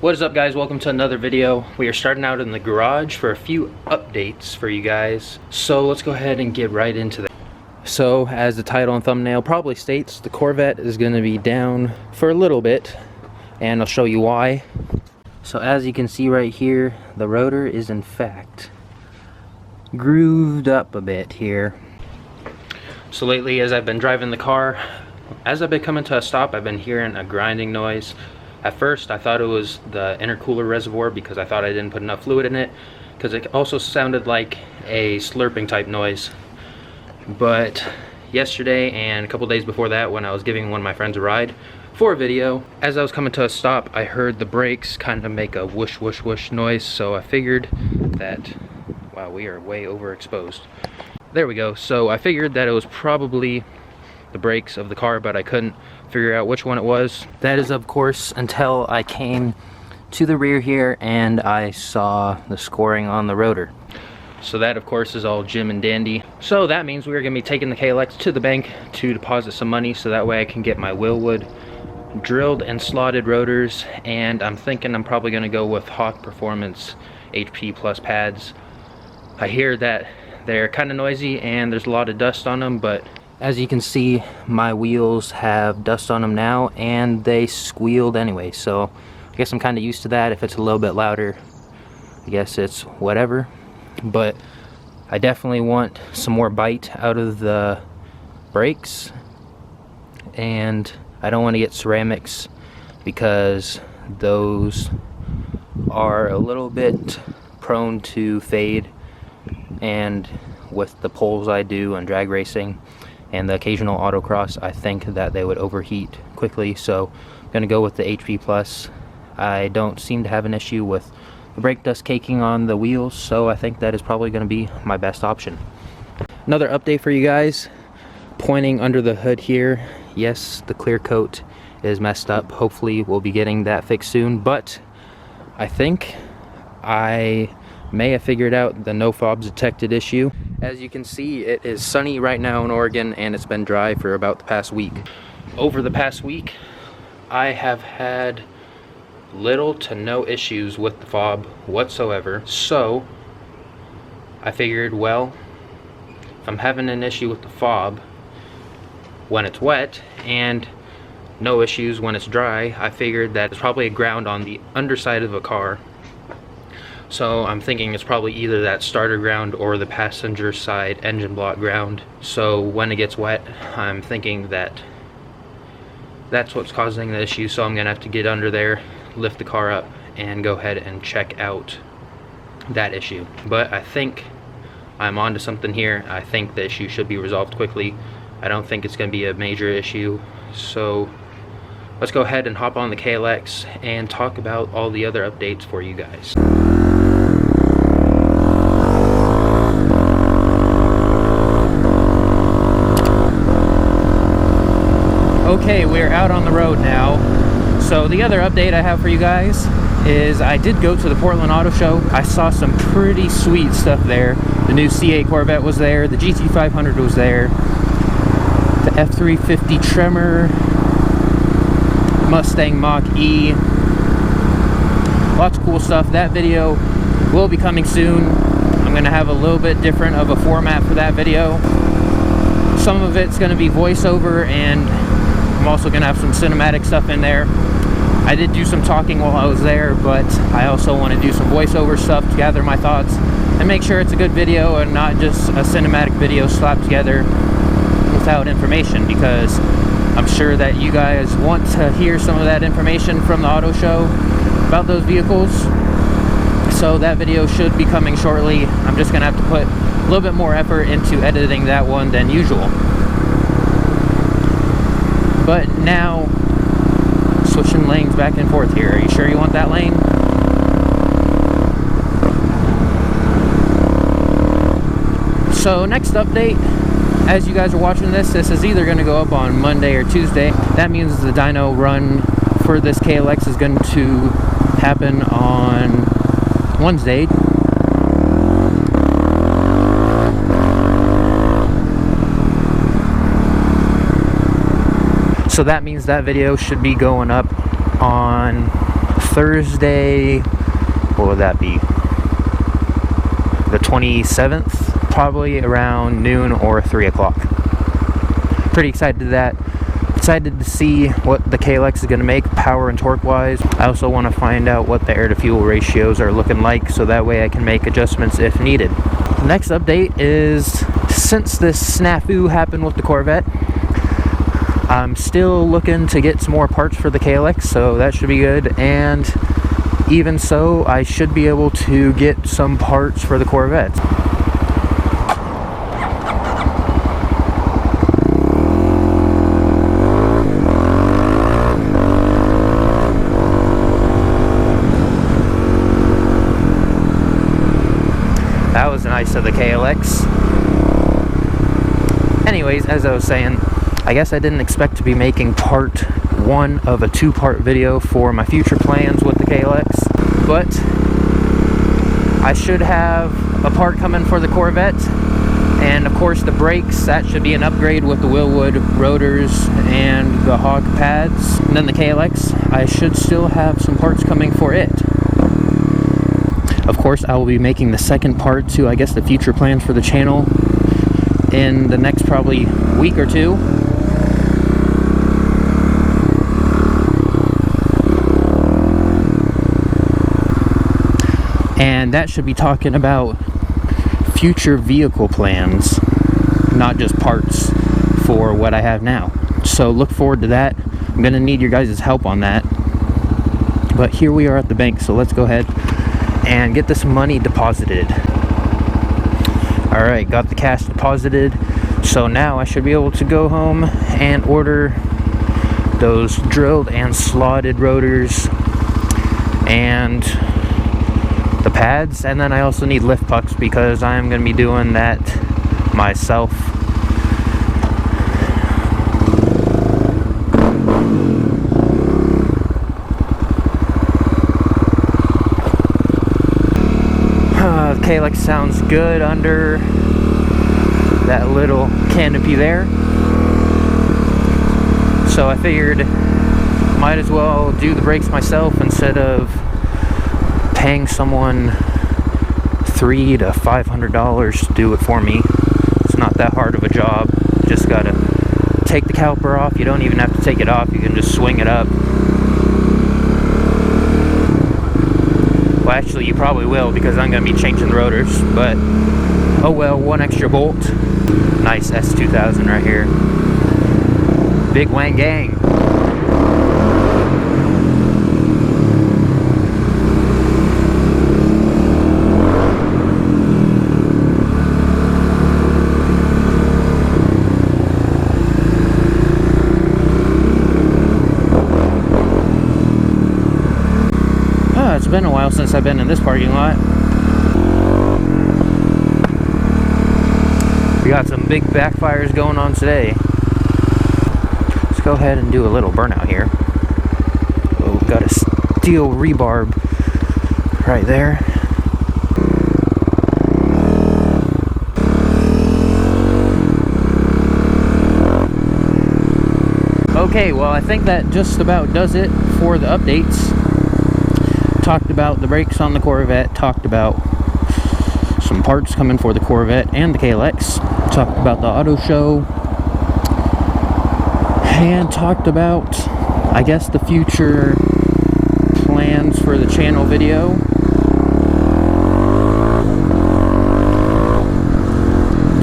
What is up, guys? Welcome to another video. We are starting out in the garage for a few updates for you guys. So let's go ahead and get right into that. So as the title and thumbnail probably states, the Corvette is going to be down for a little bit, and I'll show you why. So as you can see right here, the rotor is in fact grooved up a bit here. So lately, as I've been driving the car, as I've been coming to a stop, I've been hearing a grinding noise. At first I thought it was the intercooler reservoir because I thought I didn't put enough fluid in it, because it also sounded like a slurping type noise. But yesterday and a couple days before that, when I was giving one of my friends a ride for a video, as I was coming to a stop, I heard the brakes kind of make a whoosh whoosh whoosh noise. So I figured that, wow, we are way overexposed. There we go. So I figured that it was probably the brakes of the car, but I couldn't figure out which one it was. That is, of course, until I came to the rear here and I saw the scoring on the rotor. So that, of course, is all Jim and dandy. So that means we're gonna be taking the KDX to the bank to deposit some money, so that way I can get my Willwood drilled and slotted rotors. And I'm thinking I'm probably gonna go with Hawk Performance HP Plus pads. I hear that they're kind of noisy and there's a lot of dust on them, but as you can see, my wheels have dust on them now, and they squealed anyway, so I guess I'm kind of used to that. If it's a little bit louder, I guess it's whatever. But I definitely want some more bite out of the brakes, and I don't want to get ceramics because those are a little bit prone to fade, and with the pulls I do on drag racing and the occasional autocross, I think that they would overheat quickly. So I'm gonna go with the HP Plus. I don't seem to have an issue with the brake dust caking on the wheels, so I think that is probably gonna be my best option. Another update for you guys, pointing under the hood here. Yes, the clear coat is messed up. Hopefully we'll be getting that fixed soon, but I think I may have figured out the no fobs detected issue. As you can see, it is sunny right now in Oregon, and it's been dry for about the past week. Over the past week, I have had little to no issues with the fob whatsoever. So I figured, well, if I'm having an issue with the fob when it's wet and no issues when it's dry, I figured that it's probably a ground on the underside of a car. So I'm thinking it's probably either that starter ground or the passenger side engine block ground. So when it gets wet, I'm thinking that that's what's causing the issue. So I'm gonna have to get under there, lift the car up, and go ahead and check out that issue. But I think I'm onto something here. I think the issue should be resolved quickly. I don't think it's gonna be a major issue. So let's go ahead and hop on the KDX and talk about all the other updates for you guys. Okay, we're out on the road now. So the other update I have for you guys is I did go to the Portland Auto Show. I saw some pretty sweet stuff there. The new C8 Corvette was there, the GT500 was there, the F350 Tremor, Mustang Mach-E, lots of cool stuff. That video will be coming soon. I'm gonna have a little bit different of a format for that video. Some of it's gonna be voiceover, and I'm also gonna have some cinematic stuff in there. I did do some talking while I was there, but I also want to do some voiceover stuff to gather my thoughts and make sure it's a good video and not just a cinematic video slapped together without information, because I'm sure that you guys want to hear some of that information from the auto show about those vehicles. So that video should be coming shortly. I'm just gonna have to put a little bit more effort into editing that one than usual. But now, switching lanes back and forth here. Are you sure you want that lane? So next update, as you guys are watching this is either going to go up on Monday or Tuesday. That means the dyno run for this KDX is going to happen on Wednesday. So that means that video should be going up on Thursday, what would that be? The 27th, probably around noon or 3 o'clock. Pretty excited to that. Excited to see what the KLX is going to make power and torque wise. I also want to find out what the air to fuel ratios are looking like, so that way I can make adjustments if needed. The next update is, since this snafu happened with the Corvette, I'm still looking to get some more parts for the KLX, so that should be good. And even so, I should be able to get some parts for the Corvette. That was nice of the KLX. Anyways, as I was saying, I guess I didn't expect to be making part 1 of a 2-part video for my future plans with the KLX, but I should have a part coming for the Corvette, and of course the brakes, that should be an upgrade with the Willwood rotors and the hog pads. And then the KLX, I should still have some parts coming for it. Of course, I will be making the second part to, I guess, the future plans for the channel in the next probably week or 2. And that should be talking about future vehicle plans, not just parts for what I have now. So look forward to that. I'm going to need your guys' help on that. But here we are at the bank, so let's go ahead and get this money deposited. Alright, got the cash deposited. So now I should be able to go home and order those drilled and slotted rotors and the pads, and then I also need lift pucks because I'm going to be doing that myself. The KLX sounds good under that little canopy there, so I figured might as well do the brakes myself instead of paying someone $300 to $500 to do it for me. It's not that hard of a job. Just gotta take the caliper off. You don't even have to take it off, you can just swing it up. Well, actually you probably will, because I'm gonna be changing the rotors, but oh well, 1 extra bolt. Nice S2000 right here. Big Wang Gang. It's been a while since I've been in this parking lot. We got some big backfires going on today. Let's go ahead and do a little burnout here. Oh, got a steel rebarb right there. Okay, well I think that just about does it for the updates. Talked about the brakes on the Corvette, talked about some parts coming for the Corvette and the KLX, talked about the auto show, and talked about, I guess, the future plans for the channel video.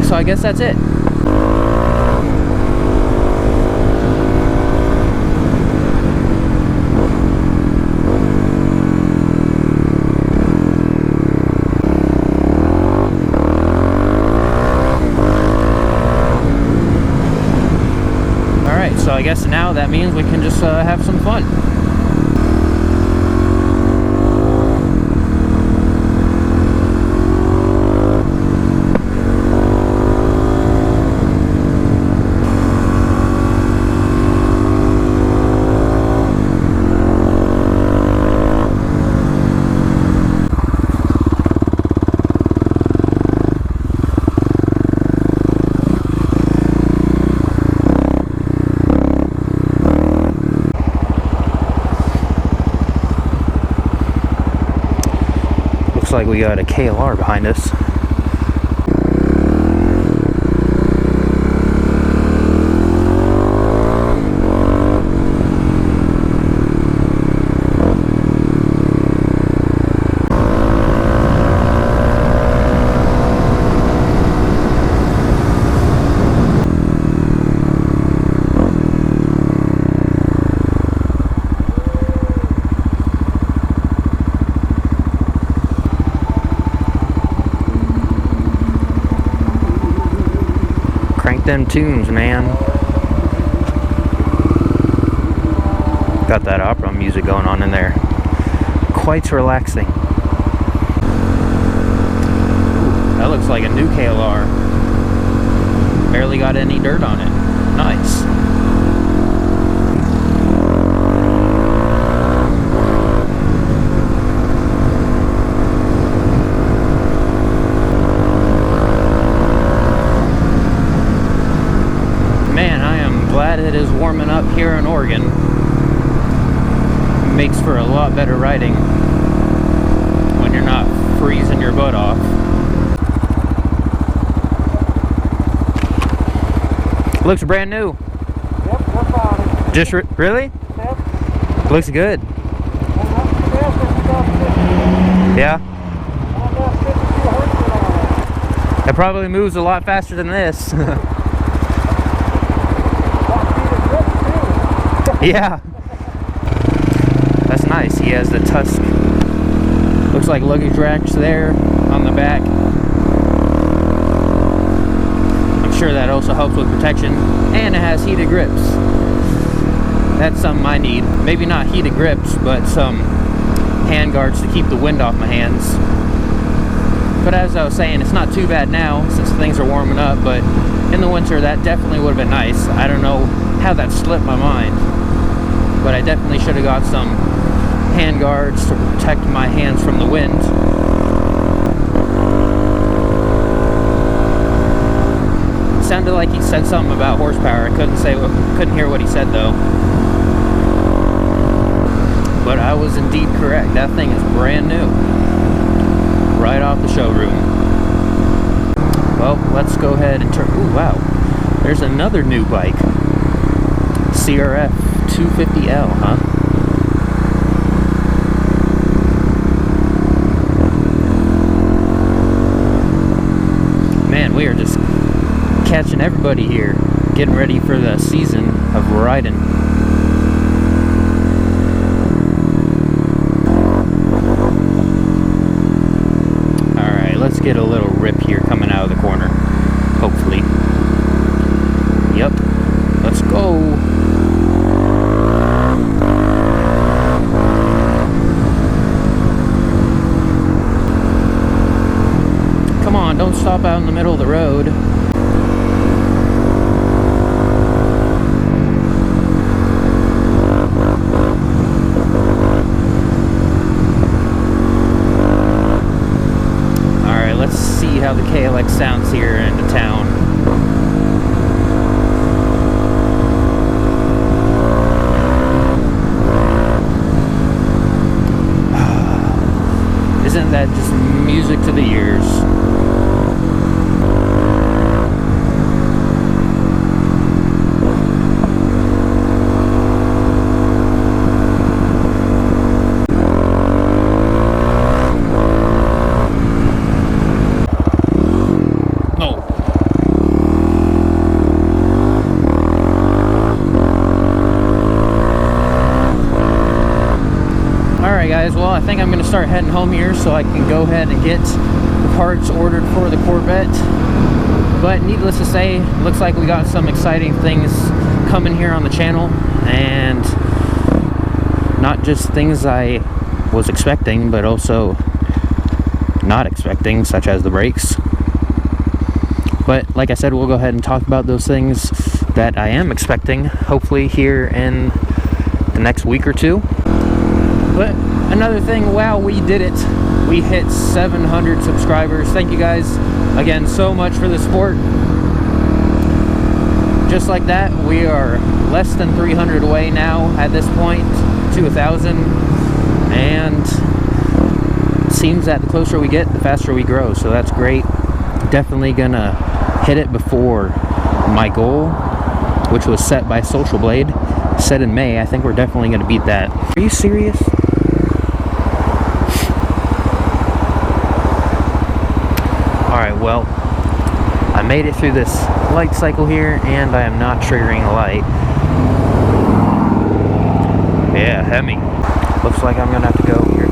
So I guess that's it. So I guess now that means we can just have some fun. like we got a KLR behind us. Them tunes, man. Got that opera music going on in there. Quite relaxing. Ooh, that looks like a new KLR. Barely got any dirt on it. Nice. Glad it is warming up here in Oregon. It makes for a lot better riding when you're not freezing your butt off. Looks brand new. Yep, that's on it. Just really? Yep. Looks good. Yeah. It probably moves a lot faster than this. Yeah, that's nice. He has the tusk. Looks like luggage racks there on the back. I'm sure that also helps with protection. And it has heated grips. That's something I need. Maybe not heated grips, but some hand guards to keep the wind off my hands. But as I was saying, it's not too bad now since things are warming up, but in the winter that definitely would have been nice. I don't know how that slipped my mind, but I definitely should have got some hand guards to protect my hands from the wind. Sounded like he said something about horsepower. I couldn't hear what he said though. But I was indeed correct. That thing is brand new. Right off the showroom. Well, let's go ahead and turn. Ooh, wow. There's another new bike. CRF 250L, huh? Man, we are just catching everybody here, getting ready for the season of riding. Alright, let's get a little rip here coming out of the corner, hopefully. Yep, let's go. Come on, don't stop out in the middle of the road. Alright, let's see how the KLX sounds here in the town. Isn't that just music to the ears? Alright guys, well I think I'm going to start heading home here so I can go ahead and get the parts ordered for the Corvette. But needless to say, looks like we got some exciting things coming here on the channel, and not just things I was expecting, but also not expecting, such as the brakes. But like I said, we'll go ahead and talk about those things that I am expecting, hopefully here in the next week or two. But another thing, wow, we did it. We hit 700 subscribers. Thank you guys again so much for the support. Just like that, we are less than 300 away now at this point to 1,000. And seems that the closer we get, the faster we grow, so that's great. Definitely gonna hit it before my goal, which was set by Social Blade, set in May. I think we're definitely gonna beat that. Are you serious? Alright, well, I made it through this light cycle here, and I am not triggering the light. Yeah, Hemi. Looks like I'm gonna have to go here.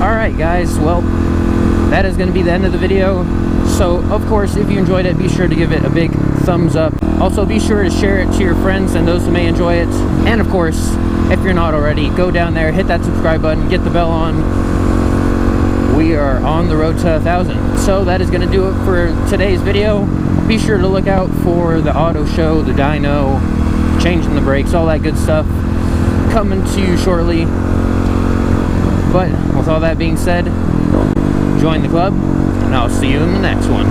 Alright guys, well, that is going to be the end of the video. So, of course, if you enjoyed it, be sure to give it a big thumbs up. Also, be sure to share it to your friends and those who may enjoy it. And, of course, if you're not already, go down there, hit that subscribe button, get the bell on. We are on the road to 1,000. So, that is going to do it for today's video. Be sure to look out for the auto show, the dyno, changing the brakes, all that good stuff coming to you shortly. But with all that being said, join the club, and I'll see you in the next one.